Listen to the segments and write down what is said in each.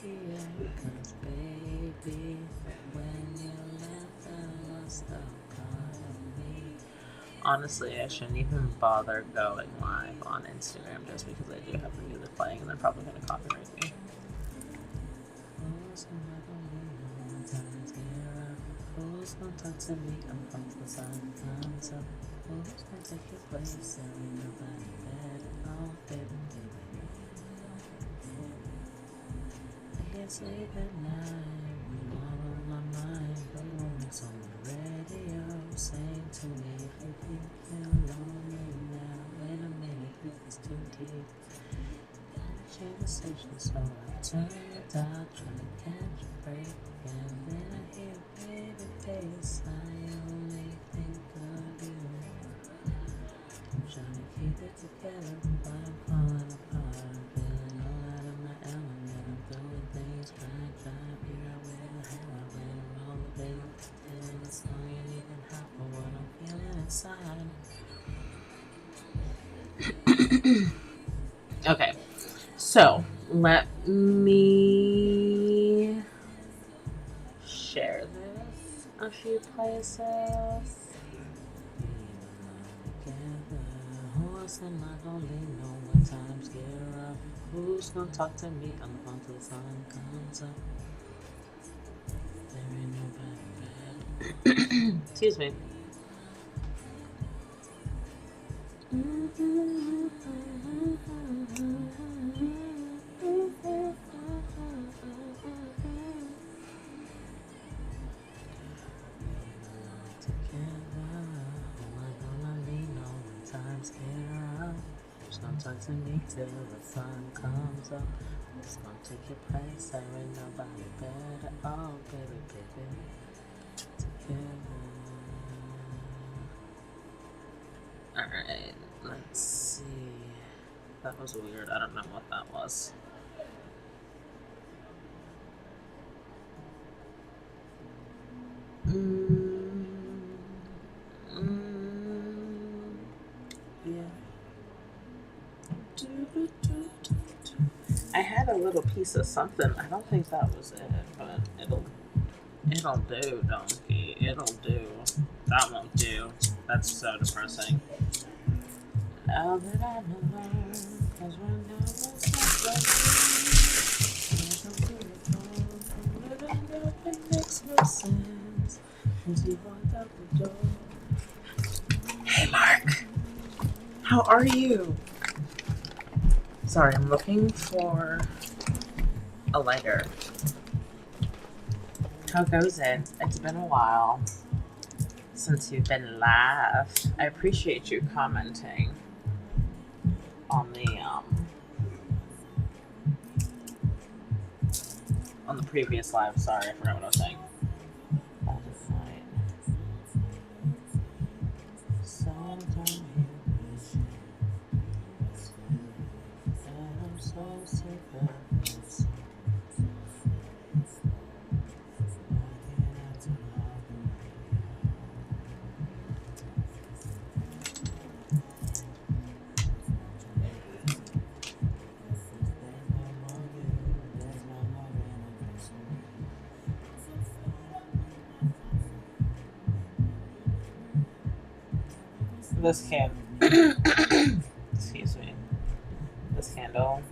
here, 'cause baby, when you left, I lost a part of me. Honestly, I shouldn't even bother going live on Instagram just because I do have the music playing and they're probably going to copyright me. Who's gonna talk to me about the sun comes up? Who's gonna take your place? There ain't nobody better. Oh, baby, baby. I can't sleep at night. I'm all on my mind. The warnings on the radio saying to me, if you think you're lonely now, wait a minute, it's too deep. Conversation, so I turn it out, trying to catch a break, and then I hear baby bass. I only think of you. I'm trying to keep it together, but I'm falling apart. I'm feeling all out of my element. I'm doing things right, trying to figure out where the hell I went. I'm all the way feeling the song ain't even half of what I'm feeling inside. Okay. So, let me share this a few places. Who's not gonna know when times get rough? Who's gonna talk to me on the phone till the sun comes up? There ain't nobody bad. Excuse me. Who's gonna talk to me till the sun comes up? Who's gonna take your place? There ain't nobody better. Oh, baby, baby, together. Alright, let's see. That was weird. I don't know what that was. Yeah. I had a little piece of something. I don't think that was it, but it'll do, donkey. It'll do. That won't do. That's so depressing. Now that I'm alone, 'cause right now it's it makes no sense. 'Cause you walked out the door. Hey, Mark. How are you? Sorry, I'm looking for a lighter. How goes it? It's been a while since you've been live. I appreciate you commenting on the previous live. Sorry, I forgot what I was saying. This excuse me, this candle,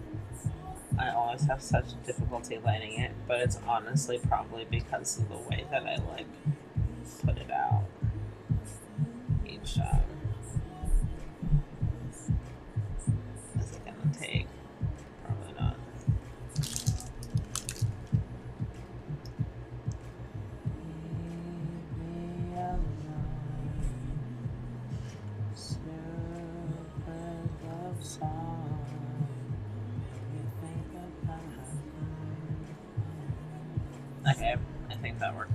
I always have such difficulty lighting it, but it's honestly probably because of the way that I put it out each time. Is it gonna take? Probably not. Okay, I think that worked.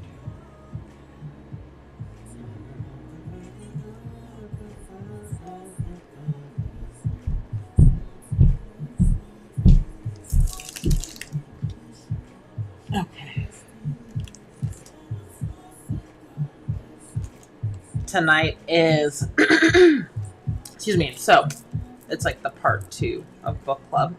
Okay. Tonight is, excuse me, so it's like the part 2 of book club.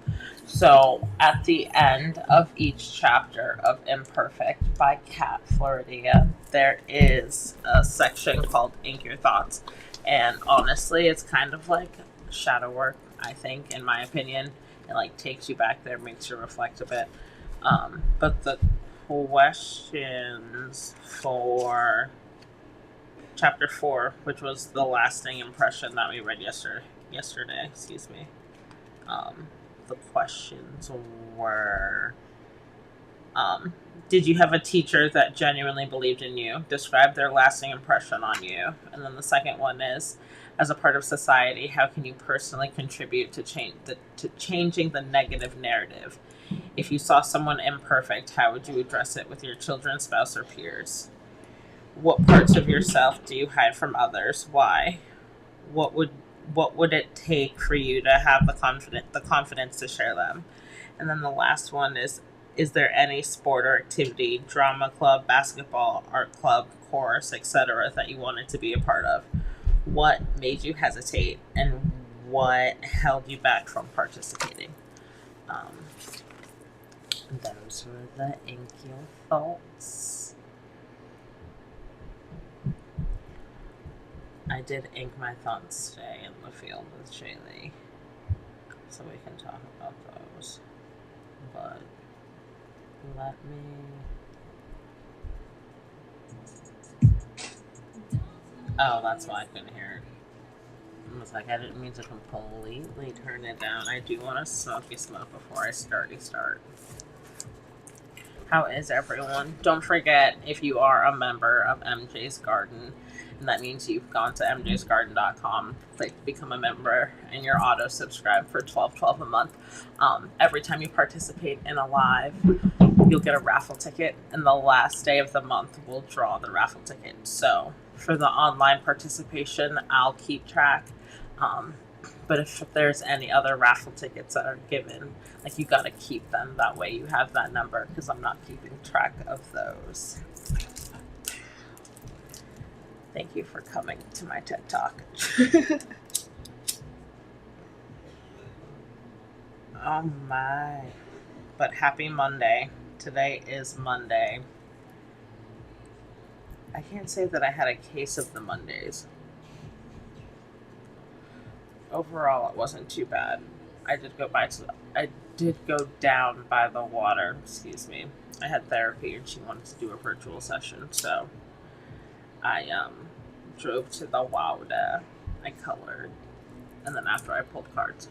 So at the end of each chapter of Imperfect by Kat Floridia, there is a section called Ink Your Thoughts. And honestly, it's kind of like shadow work, I think, in my opinion. It like takes you back there, makes you reflect a bit. But the questions for chapter 4, which was the lasting impression that we read yesterday, excuse me. The questions were, did you have a teacher that genuinely believed in you? Describe their lasting impression on you. And then the second one is, as a part of society, how can you personally contribute to changing the negative narrative? If you saw someone imperfect, how would you address it with your children, spouse, or peers? What parts of yourself do you hide from others? Why? What would it take for you to have the confidence to share them? And then the last one is there any sport or activity, drama club, basketball, art club, chorus, etc., that you wanted to be a part of? What made you hesitate, and what held you back from participating? Those were the Ink Your Thoughts. I did ink my thoughts today in the field with Shaylee, so we can talk about those. But let me. Oh, that's why I couldn't hear it. I was like, I didn't mean to completely turn it down. I do want to smoke before I start. How is everyone? Don't forget, if you are a member of MJ's Garden, and that means you've gone to mjsgarden.com, click become a member, and you're auto subscribed for $12.12 a month. Every time you participate in a live, you'll get a raffle ticket, and the last day of the month we'll draw the raffle ticket. So for the online participation, I'll keep track. But if there's any other raffle tickets that are given, like, you gotta keep them. That way you have that number, because I'm not keeping track of those. Thank you for coming to my TED Talk. Oh my. But happy Monday. Today is Monday. I can't say that I had a case of the Mondays. Overall, it wasn't too bad. I did go down by the water. Excuse me. I had therapy, and she wanted to do a virtual session, so I drove to the water. I colored, and then after I pulled cards,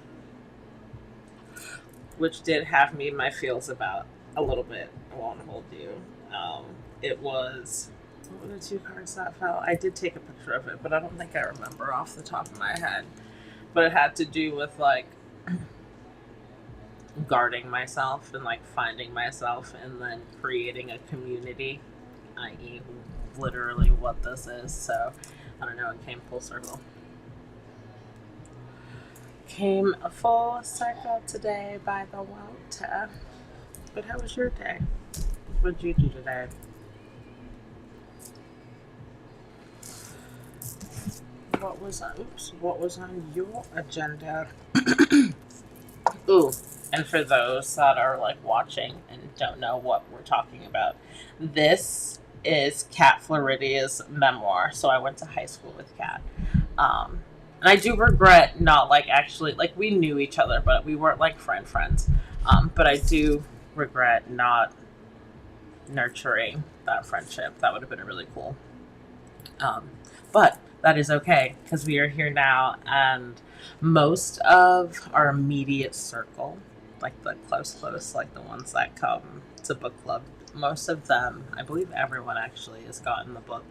which did have me in my feels about a little bit. I won't hold you. It was, what were the 2 cards that fell? I did take a picture of it, but I don't think I remember off the top of my head. But it had to do with, like, guarding myself and, like, finding myself and then creating a community, i.e. literally what this is. So I don't know, it came full circle. Came a full circle today by the water. But how was your day? What did you do today? What was on your agenda? Ooh, and for those that are, like, watching and don't know what we're talking about, this is Kat Floridia's memoir. So I went to high school with Kat. And I do regret not, like, actually, like, we knew each other, but we weren't, like, friends. But I do regret not nurturing that friendship. That would have been really cool. But that is okay, because we are here now, and most of our immediate circle, like the close, like the ones that come to book club, most of them, I believe everyone actually has gotten the book.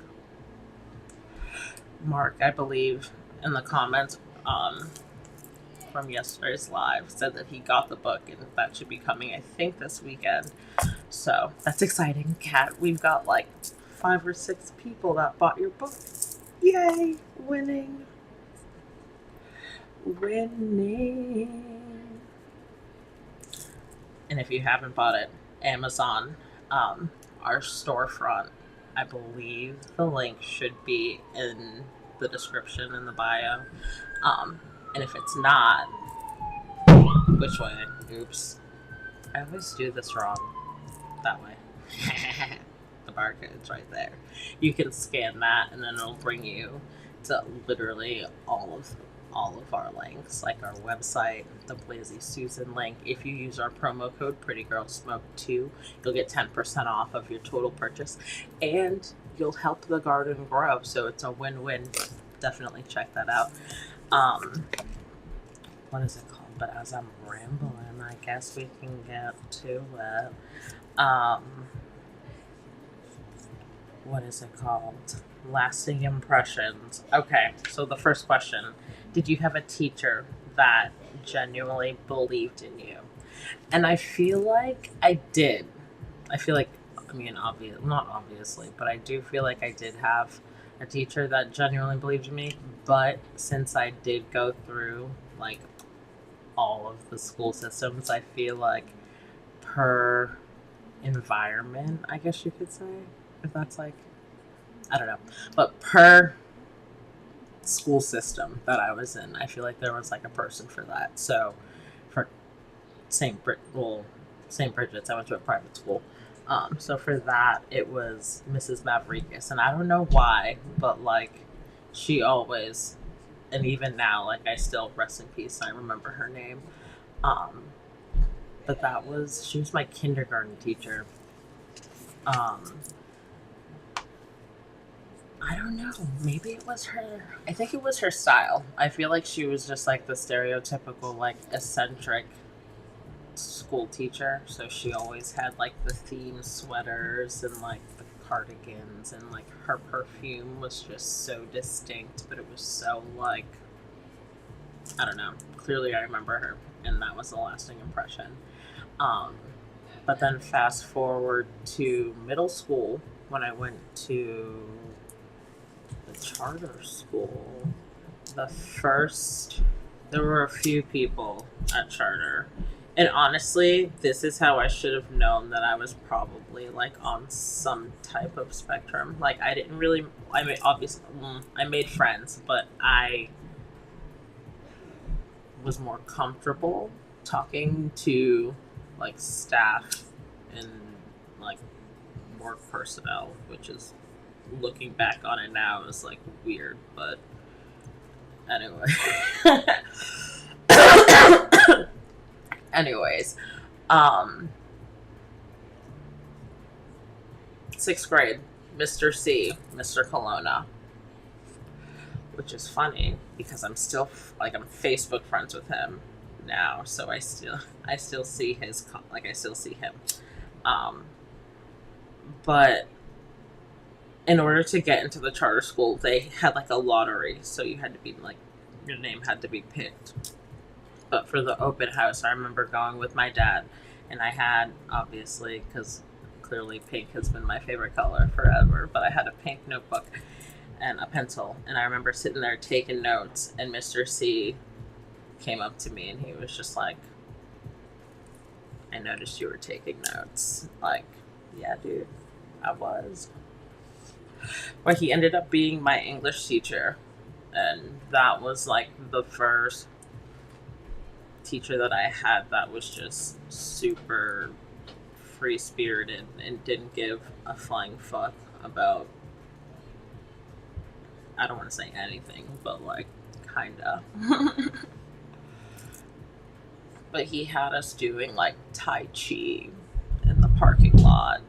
Mark, I believe, in the comments from yesterday's live, said that he got the book, and that should be coming, I think, this weekend. So that's exciting. Kat, we've got like 5 or 6 people that bought your book. Yay! Winning. And if you haven't bought it, Amazon, our storefront, I believe the link should be in the description in the bio. And if it's not, which way? Oops. I always do this wrong. That way. The barcode's right there. You can scan that, and then it'll bring you to literally all of our links, like our website, the Blazy Susan link. If you use our promo code PrettyGirlSmoke2, you'll get 10% off of your total purchase, and you'll help the garden grow. So it's a win-win. Definitely check that out. What is it called? But as I'm rambling, I guess we can get to it. What is it called? Lasting impressions. Okay, so the first question: did you have a teacher that genuinely believed in you? And I feel like I did. I feel like, I mean, not obviously, but I do feel like I did have a teacher that genuinely believed in me. But since I did go through like all of the school systems, I feel like per environment, I guess you could say, if that's like, I don't know, but per school system that I was in, I feel like there was like a person for that. So for St. Bridget's, I went to a private school. So for that, it was Mrs. Mavrikis, and I don't know why, but like she always, and even now, like I still, rest in peace, I remember her name. But she was my kindergarten teacher. I don't know. Maybe it was her. I think it was her style. I feel like she was just like the stereotypical, like, eccentric school teacher. So she always had like the theme sweaters and like the cardigans, and like her perfume was just so distinct, but it was so like, I don't know. Clearly I remember her, and that was a lasting impression. But then fast forward to middle school, when I went to the charter school, there were a few people at charter. And honestly, this is how I should have known that I was probably like on some type of spectrum. Like I made friends, but I was more comfortable talking to like staff and like work personnel, which is, looking back on it now, is like weird, but anyway. Anyways, 6th grade, Mr. C, Mr. Colonna, which is funny because I'm still like, I'm Facebook friends with him now, so I still see I still see him. But in order to get into the charter school, they had like a lottery, so you had to be like, your name had to be picked. But for the open house, I remember going with my dad, and I had, obviously, because clearly pink has been my favorite color forever, but I had a pink notebook and a pencil, and I remember sitting there taking notes, and Mr. C came up to me, and he was just like, I noticed you were taking notes. Like, yeah, dude, I was. But he ended up being my English teacher, and that was like the first teacher that I had that was just super free-spirited and didn't give a flying fuck about, I don't want to say anything, but like, kinda. But he had us doing like Tai Chi in the parking lot,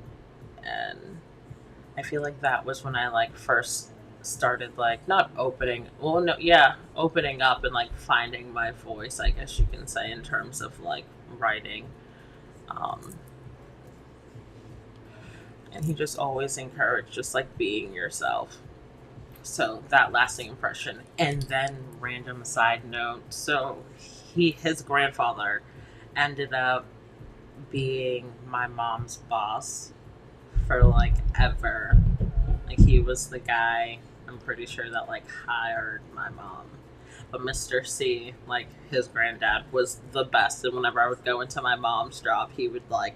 and I feel like that was when I like first started like opening up and like finding my voice, I guess you can say, in terms of like writing. And he just always encouraged just like being yourself. So that lasting impression. And then, random side note, so his grandfather ended up being my mom's boss for like ever. Like, he was the guy, I'm pretty sure, that like hired my mom. But Mr. C, like, his granddad, was the best. And whenever I would go into my mom's job, he would like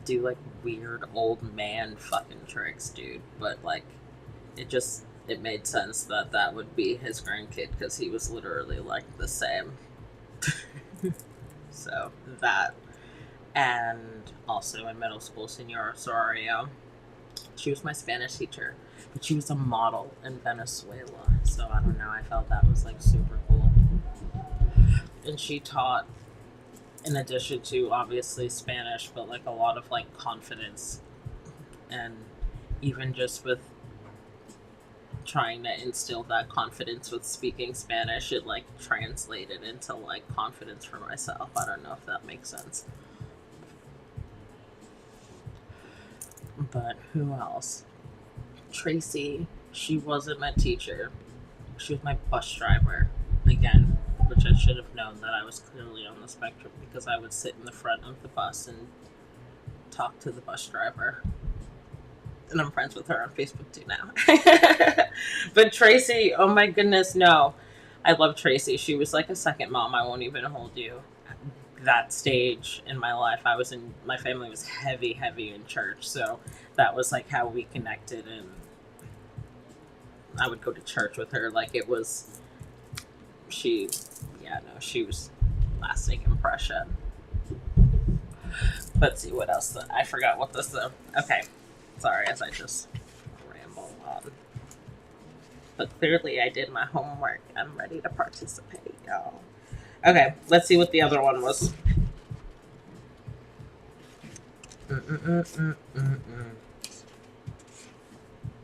do like weird old man fucking tricks, dude. But like, it made sense that would be his grandkid, because he was literally like the same. So that and also in middle school, Senora Soria. She was my Spanish teacher, but she was a model in Venezuela. So I don't know, I felt that was like super cool. And she taught, in addition to obviously Spanish, but like a lot of like confidence, and even just with trying to instill that confidence with speaking Spanish, it like translated into like confidence for myself. I don't know if that makes sense. But who else? Tracy. She wasn't my teacher. She was my bus driver. Again, which I should have known that I was clearly on the spectrum because I would sit in the front of the bus and talk to the bus driver. And I'm friends with her on Facebook too now. But Tracy, oh my goodness, no. I love Tracy. She was like a second mom. I won't even hold you. That stage in my life, my family was heavy in church. So that was like how we connected, and I would go to church with her. Like it was, she was lasting impression. Let's see what else. I forgot what this, okay. Sorry, as I just ramble on. But clearly I did my homework. I'm ready to participate, y'all. Okay, let's see what the other one was.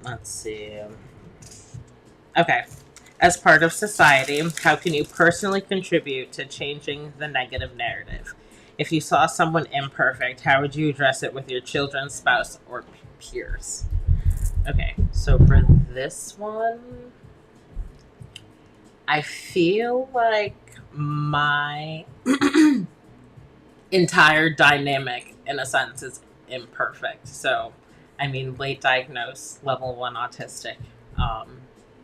Let's see. Okay. As part of society, how can you personally contribute to changing the negative narrative? If you saw someone imperfect, how would you address it with your children, spouse, or peers? Okay, so for this one, I feel like my entire dynamic, in a sense, is imperfect. So, I mean, late diagnosed, level 1 autistic.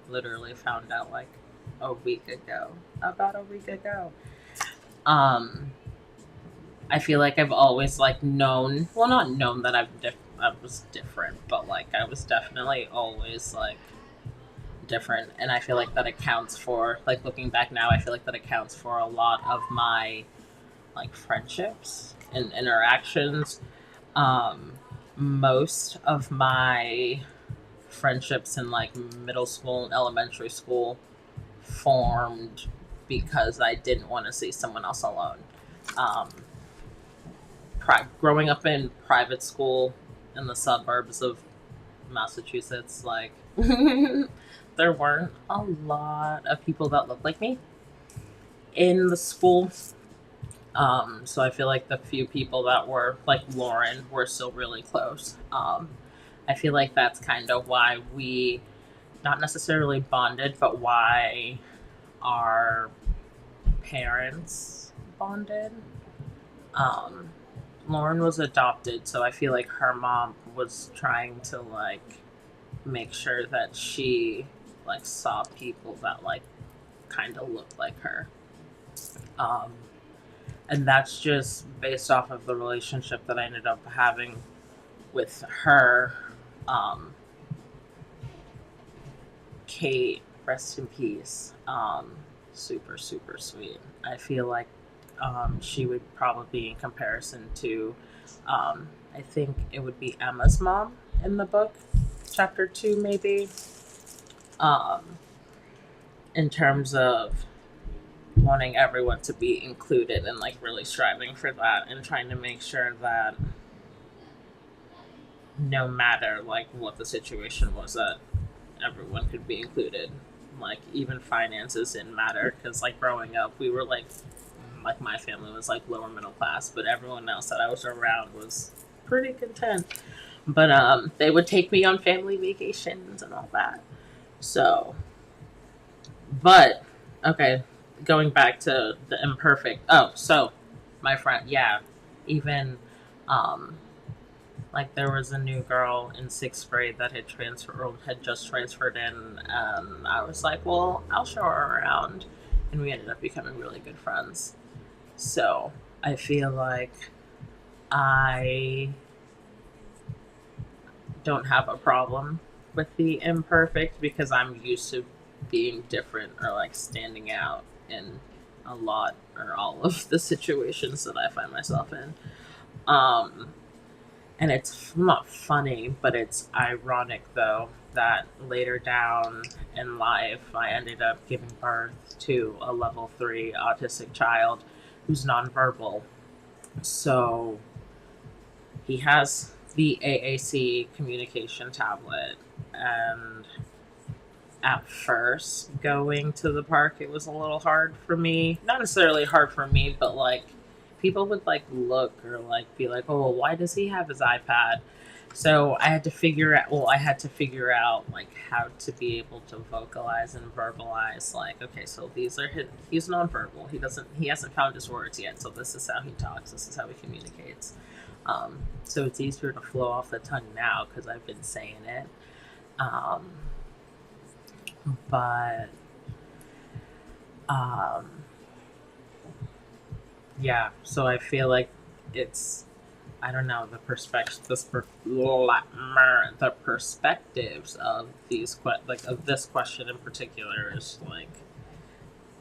Literally found out like about a week ago. I feel like I've always like known, well, not known that I was different, but like I was definitely always like different, and I feel like that accounts for, like, looking back now, I feel like that accounts for a lot of my like friendships and interactions. Most of my friendships in like middle school and elementary school formed because I didn't want to see someone else alone. Um, Growing up in private school in the suburbs of Massachusetts, like there weren't a lot of people that looked like me in the school. So I feel like the few people that were like Lauren were still really close. I feel like that's kind of why we not necessarily bonded, but why our parents bonded. Lauren was adopted, so I feel like her mom was trying to like make sure that she like saw people that like kind of looked like her. Um, and that's just based off of the relationship that I ended up having with her. Kate, rest in peace. Super sweet. I feel like she would probably be in comparison to, I think it would be Emma's mom in the book, chapter 2 maybe, um, in terms of wanting everyone to be included and like really striving for that and trying to make sure that no matter like what the situation was, that everyone could be included. Like even finances didn't matter, because like growing up we were like my family was like lower middle class, but everyone else that I was around was pretty content. But they would take me on family vacations and all that. So, but okay, going back to the imperfect. Oh, so my friend, yeah, even um like there was a new girl in 6th grade that had just transferred in, and I was like, well, I'll show her around, and we ended up becoming really good friends. So I feel like I don't have a problem with the imperfect because I'm used to being different or like standing out in a lot or all of the situations that I find myself in. Um, and it's not funny, but it's ironic though that later down in life, I ended up giving birth to a level 3 autistic child who's nonverbal. So he has the AAC communication tablet, and at first going to the park it was a little hard for me, not necessarily hard for me, but like people would like look or like be like, oh, why does he have his iPad? So I had to figure out like how to be able to vocalize and verbalize, like, okay, so he's nonverbal, he hasn't found his words yet, so this is how he talks, this is how he communicates. So it's easier to flow off the tongue now because I've been saying it. um, but um, yeah, so I feel like it's, I don't know, the perspectives of of this question in particular is like,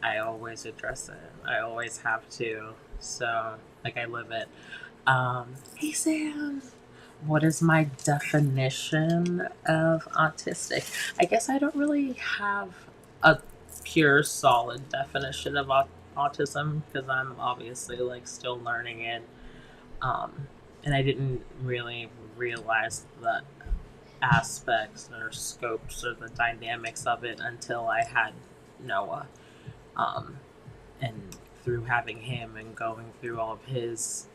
I always address it, I always have to. So like I live it. Hey Sam, what is my definition of autistic? I guess I don't really have a pure solid definition of autism because I'm obviously like still learning it. And I didn't really realize the aspects or scopes or the dynamics of it until I had Noah. And through having him and going through all of his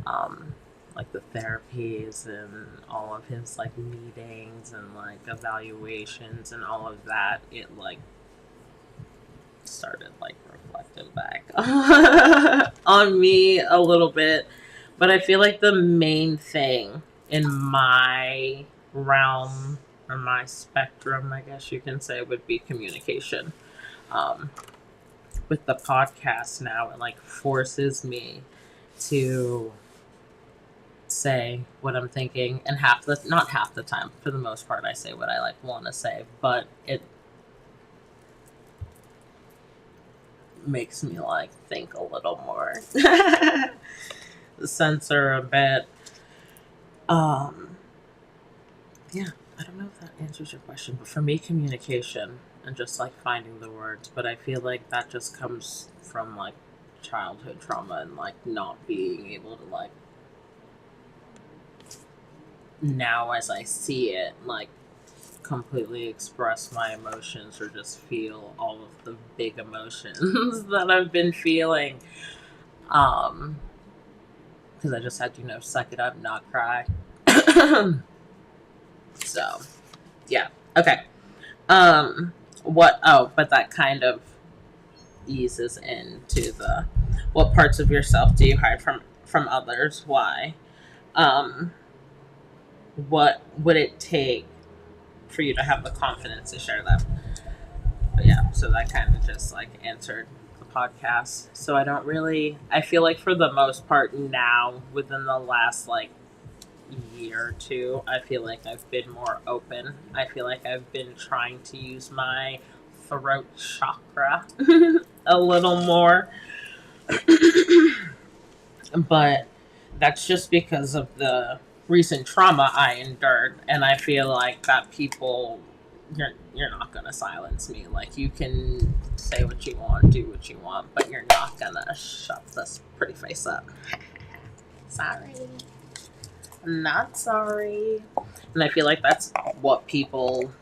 um, like the therapies and all of his like meetings and like evaluations and all of that, it like started like reflecting back on me a little bit. But I feel like the main thing in my realm or my spectrum, I guess you can say, would be communication. Um, with the podcast now, it like forces me to say what I'm thinking, and not half the time, for the most part I say what I like want to say, but it makes me like think a little more. Censor a bit. Yeah, I don't know if that answers your question, but for me, communication and just like finding the words, but I feel like that just comes from like childhood trauma and like not being able to like, now as I see it, like completely express my emotions or just feel all of the big emotions that I've been feeling. Because I just had to, suck it up, not cry. So, yeah. Okay. But that kind of eases into the, what parts of yourself do you hide from others? Why? What would it take for you to have the confidence to share them? But yeah, so that kind of just like answered the podcast. So I feel like for the most part now, within the last like year or two, I feel like I've been more open. I feel like I've been trying to use my throat chakra a little more. But that's just because of the recent trauma I endured, and I feel like that you're not gonna silence me. Like, you can say what you want, do what you want, but you're not gonna shut this pretty face up. Sorry. Not sorry. And I feel like that's what people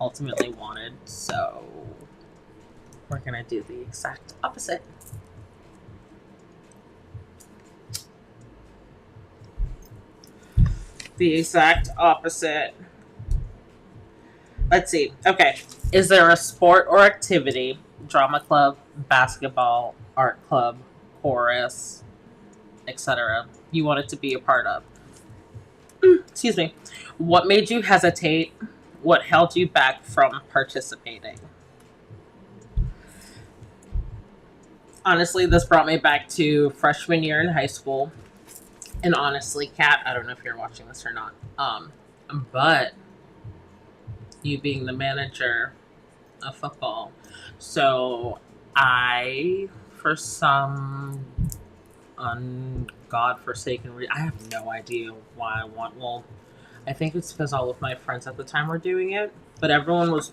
ultimately wanted, so we're gonna do the exact opposite. The exact opposite. Let's see. Okay. Is there a sport or activity, drama club, basketball, art club, chorus, etc., you wanted to be a part of? Excuse me. What made you hesitate? What held you back from participating? Honestly, this brought me back to freshman year in high school. And honestly, Kat, I don't know if you're watching this or not, but you being the manager of football, so I, for some ungodforsaken reason. I have no idea why I want. Well, I think it's because all of my friends at the time were doing it, but everyone was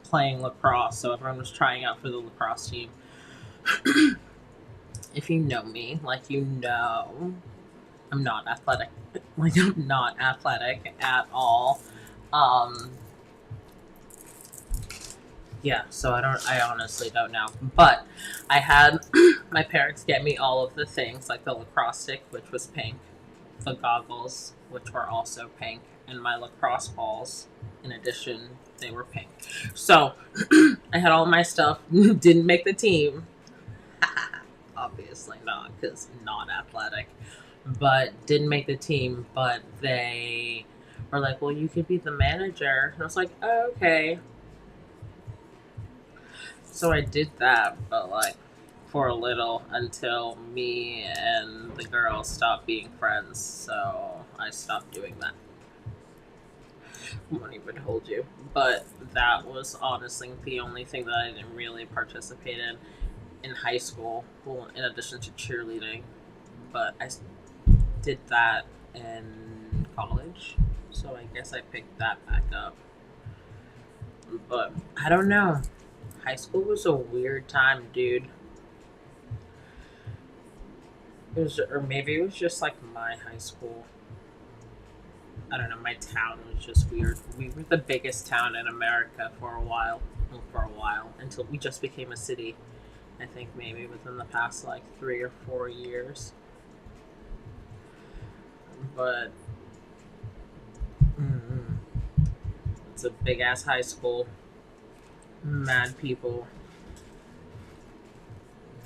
playing lacrosse, so everyone was trying out for the lacrosse team. If you know me, like you know, I'm not athletic. Like I'm not athletic at all. Um, yeah, so I honestly don't know. But I had my parents get me all of the things, like the lacrosse stick, which was pink, the goggles, which were also pink, and my lacrosse balls, in addition, they were pink. So I had all my stuff, didn't make the team. Obviously not, because not athletic. But didn't make the team, but they were like, well, you could be the manager. And I was like, oh, okay. So I did that, but like for a little until me and the girl stopped being friends. So I stopped doing that. I won't even hold you. But that was honestly the only thing that I didn't really participate in high school, well, in addition to cheerleading. But I did that in college. So I guess I picked that back up. But I don't know. High school was a weird time, dude. It was, or maybe it was just like my high school. I don't know. My town was just weird. We were the biggest town in America for a while. Well, for a while, until we just became a city. I think maybe within the past like 3 or 4 years. But it's a big ass high school. Mad people.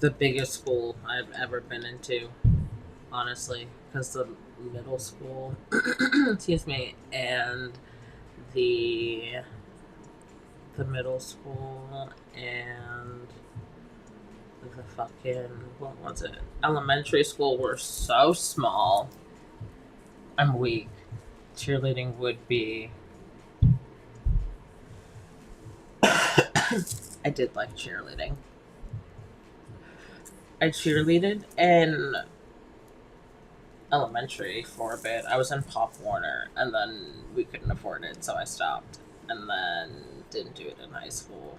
The biggest school I've ever been into, honestly, because the middle school, excuse me, and the middle school and the fucking, what was it, elementary school were so small. I'm weak. Cheerleading would be. I did like cheerleading. I cheerleaded in elementary for a bit. I was in Pop Warner, and then we couldn't afford it, so I stopped. And then didn't do it in high school.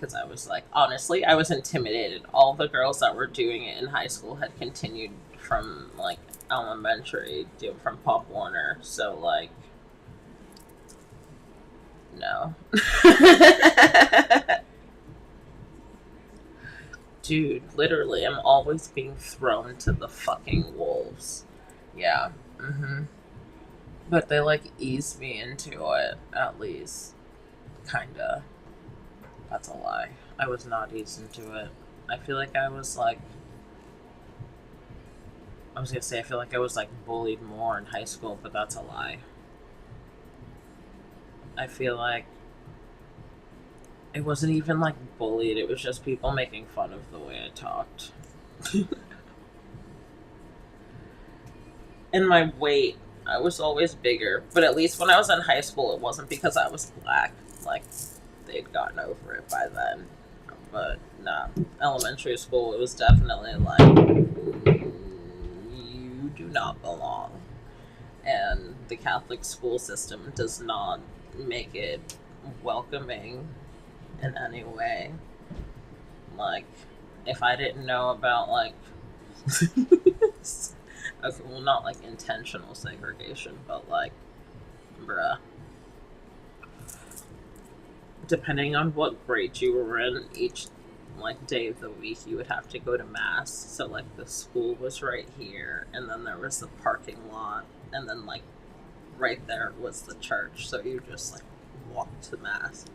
Because I was like, honestly, I was intimidated. All the girls that were doing it in high school had continued from, like, elementary, from Pop Warner. So, like, no. Dude, literally, I'm always being thrown to the fucking wolves. Yeah. But they, like, eased me into it, at least. Kinda. That's a lie. I was not eased into it. I feel like I was, like... I was gonna say, I feel like I was, like, bullied more in high school, but that's a lie. I feel like it wasn't even, like, bullied. It was just people making fun of the way I talked. And my weight. I was always bigger. But at least when I was in high school, it wasn't because I was black. Like, they'd gotten over it by then. But, nah. Elementary school, it was definitely like, you do not belong. And the Catholic school system does not make it welcoming in any way. Like, if I didn't know about, like, well, not like intentional segregation, but like, bruh. Depending on what grade you were in, each like day of the week, you would have to go to mass. So like the school was right here, and then there was the parking lot, and then like right there was the church. So you just like walked to mass.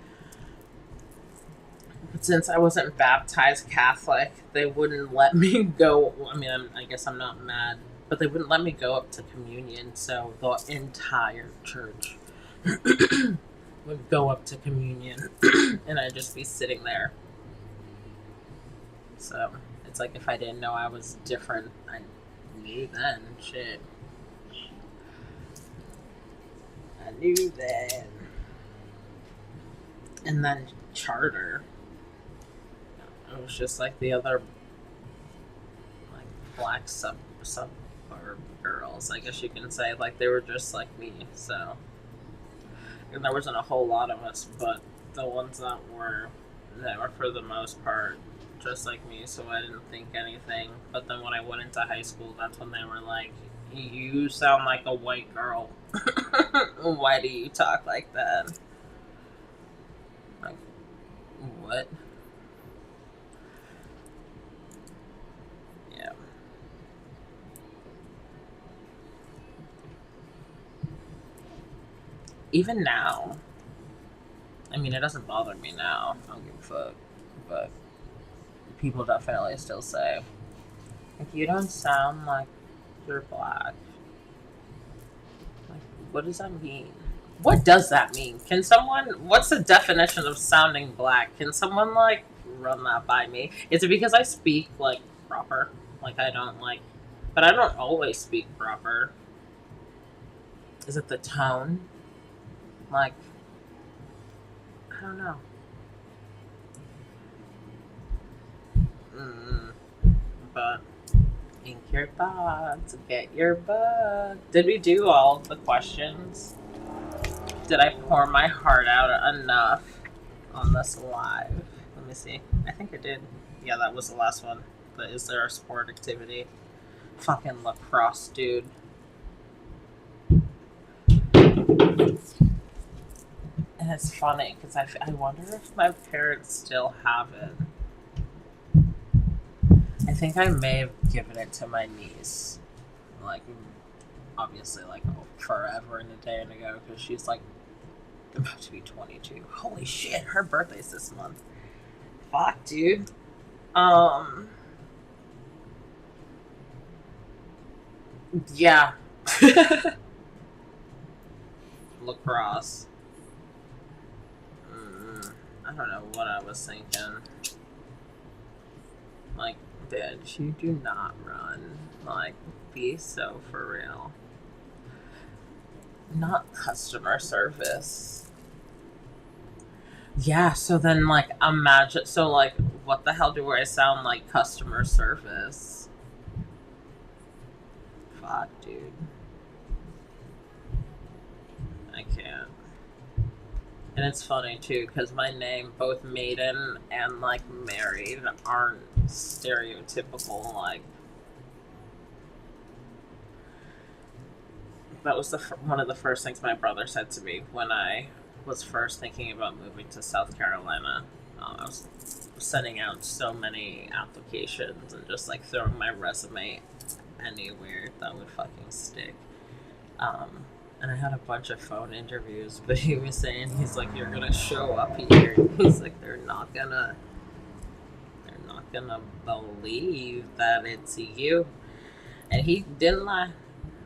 But since I wasn't baptized Catholic, they wouldn't let me go. I mean, I guess I'm not mad, but they wouldn't let me go up to communion. So the entire church would go up to communion, and I'd just be sitting there. So it's like if I didn't know I was different, I knew then. Shit. I knew then. And then charter. It was just like the other like black suburb girls, I guess you can say. Like, they were just like me, so. And there wasn't a whole lot of us, but the ones that were for the most part just like me, so I didn't think anything. But then when I went into high school, that's when they were like, "You sound like a white girl. Why do you talk like that?" Like, what? Yeah. Even now, I mean, it doesn't bother me now. I don't give a fuck. But people definitely still say, like, you don't sound like you're black. Like, what does that mean? What does that mean? Can someone, what's the definition of sounding black? Can someone, like, run that by me? Is it because I speak, like, proper? Like, I don't, like, but I don't always speak proper. Is it the tone? Like, I don't know. Mm, but ink your thoughts, get your book. Did we do all of the questions? Did I pour my heart out enough on this live? Let me see. I think I did. Yeah, that was the last one. But is there a sport activity? Fucking lacrosse, dude. And it's funny because I wonder if my parents still have it. I think I may have given it to my niece. Like, obviously, like, forever and a day ago, because she's, like, about to be 22. Holy shit, her birthday's this month. Fuck, dude. Yeah. Lacrosse. I don't know what I was thinking. Like, bitch, you do not run. Like, be so for real. Not customer service. Yeah, so then, like, imagine. So, like, what the hell do I sound like customer service? Fuck, dude. I can't. And it's funny, too, because my name, both maiden and, like, married, aren't stereotypical, like. That was one of the first things my brother said to me when I was first thinking about moving to South Carolina. I was sending out so many applications and just like throwing my resume anywhere that would fucking stick. And I had a bunch of phone interviews, but he was saying, he's like, "You're gonna show up here." He's like, they're not gonna believe that it's you. And he didn't lie.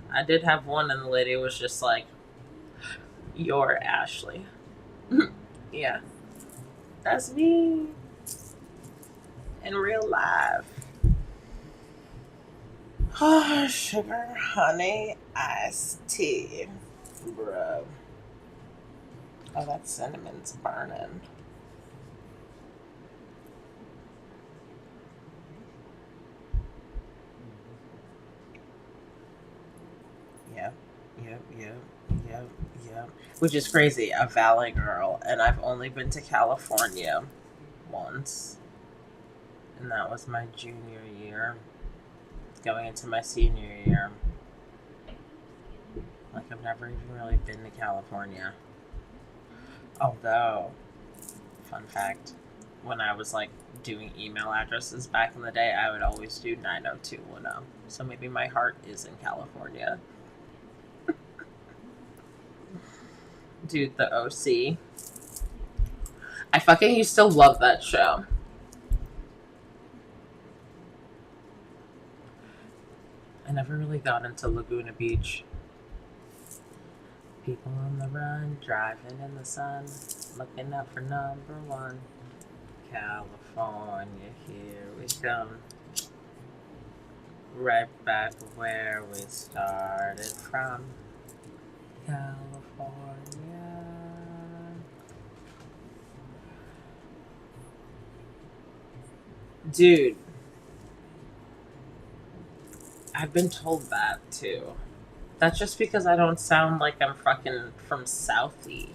I did have one, and the lady was just like, "You're Ashley." Yeah, that's me in real life. Oh, sugar, honey, iced tea. Bro. Oh, that cinnamon's burning. Yep, yep. Which is crazy. A Valley girl, and I've only been to California once. And that was my junior year. Going into my senior year. Like, I've never even really been to California. Although, fun fact, when I was like doing email addresses back in the day, I would always do 90210. So maybe my heart is in California. Dude, the OC. I fucking used to love that show. I never really got into Laguna Beach. People on the run, driving in the sun, looking up for number one. California, here we come. Right back where we started from. California. Dude. I've been told that too. That's just because I don't sound like I'm fucking from Southie.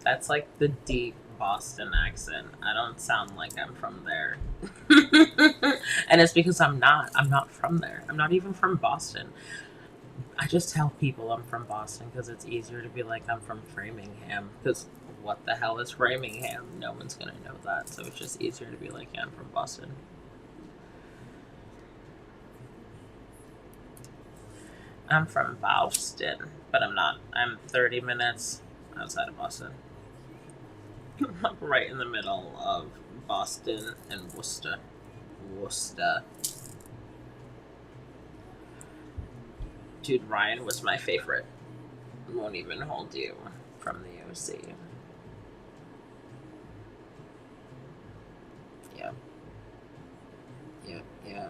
That's like the deep Boston accent. I don't sound like I'm from there. And it's because I'm not. I'm not from there. I'm not even from Boston. I just tell people I'm from Boston because it's easier to be like I'm from Framingham. Because what the hell is Framingham? No one's gonna know that. So it's just easier to be like, yeah, I'm from Boston. I'm from Boston, but I'm not. I'm 30 minutes outside of Boston. I'm right in the middle of Boston and Worcester. Worcester. Dude, Ryan was my favorite. Won't even hold you from the OC. Yeah. Yeah. Yeah.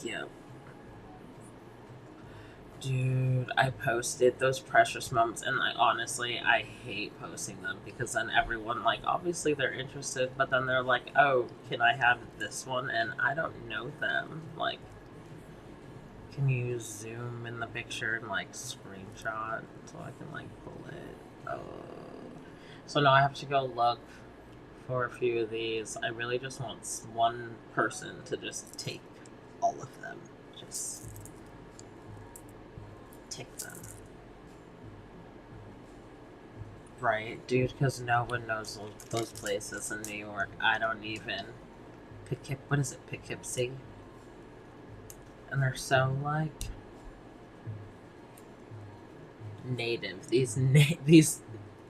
Yeah. Dude, I posted those precious moments, and like honestly, I hate posting them because then everyone like obviously they're interested, but then they're like, "Oh, can I have this one?" And I don't know them. Like, can you zoom in the picture and like screenshot so I can like pull it? Oh, so now I have to go look for a few of these. I really just want one person to just take all of them. Just take them. Right, dude, because no one knows those places in New York. I don't even. What is it, Poughkeepsie? And they're so, like, native. These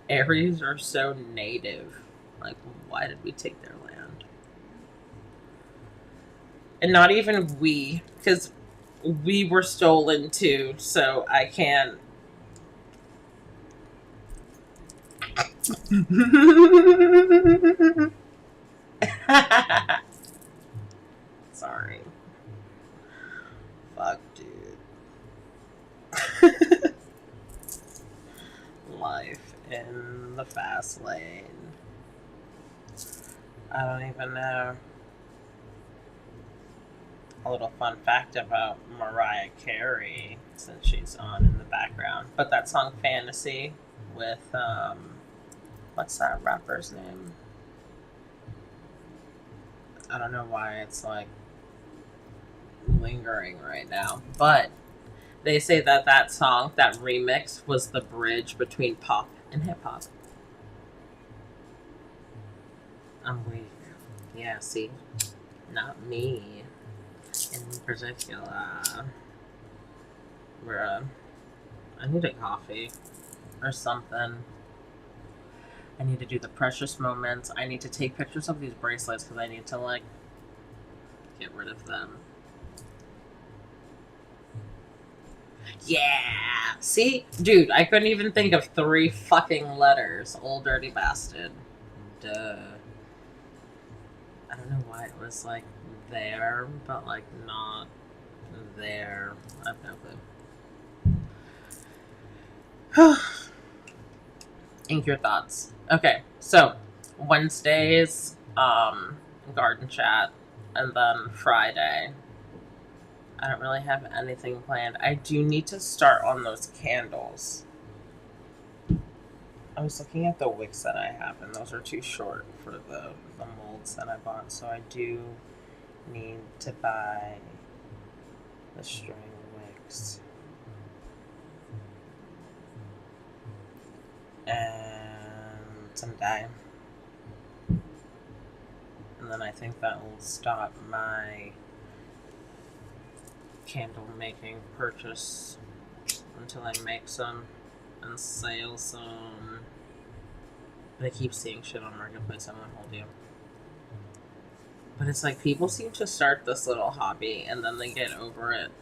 areas are so native. Like, why did we take their land? And not even we, because we were stolen too, so I can't. Sorry. Fuck, dude. Life in the fast lane. I don't even know. A little fun fact about Mariah Carey, since she's on in the background. But that song Fantasy with, what's that rapper's name? I don't know why it's like lingering right now. But they say that that song, that remix, was the bridge between pop and hip hop. I'm weak. Yeah, see? Not me in particular. Bruh. I need a coffee or something. I need to do the precious moments. I need to take pictures of these bracelets because I need to, like, get rid of them. Yeah! See? Dude, I couldn't even think of 3 fucking letters. Old dirty bastard. Duh. I don't know why it was, like, there, but, like, not there. I have no clue. Ink your thoughts. Okay, so Wednesdays, garden chat, and then Friday. I don't really have anything planned. I do need to start on those candles. I was looking at the wicks that I have, and those are too short for the molds that I bought, so I do need to buy the string wicks. And some dye. And then I think that will stop my candle making purchase until I make some and sell some. But I keep seeing shit on Marketplace. I won't hold you. But it's like people seem to start this little hobby and then they get over it.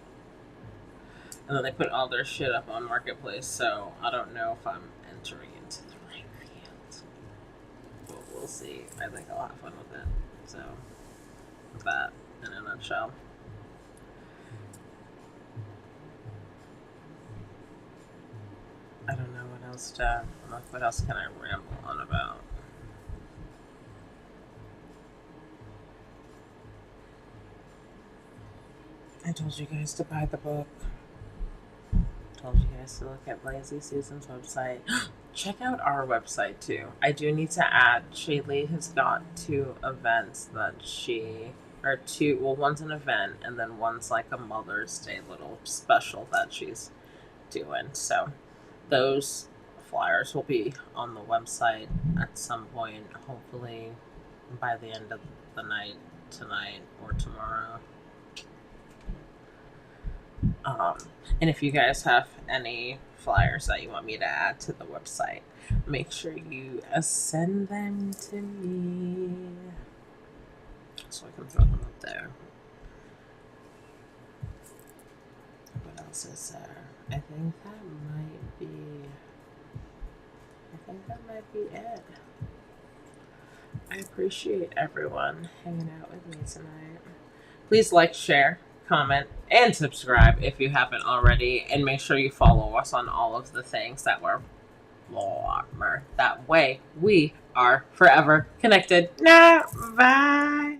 And then they put all their shit up on Marketplace. So I don't know if I'm entering into the right field. But we'll see. I think I'll have fun with it. So, that in a nutshell. I don't know what else to. What else can I ramble on about? I told you guys to buy the book. Told you guys to look at Lazy Susan's website. Check out our website too. I do need to add, Shaylee has got 2 events that one's an event and then one's like a Mother's Day little special that she's doing. So those flyers will be on the website at some point, hopefully by the end of the night tonight or tomorrow. And if you guys have any flyers that you want me to add to the website, make sure you send them to me so I can throw them up there. What else is there? I think that might be it. I appreciate everyone hanging out with me tonight. Please like, share, comment, and subscribe if you haven't already, and make sure you follow us on all of the things that we're warmer. That way we are forever connected. Now, bye.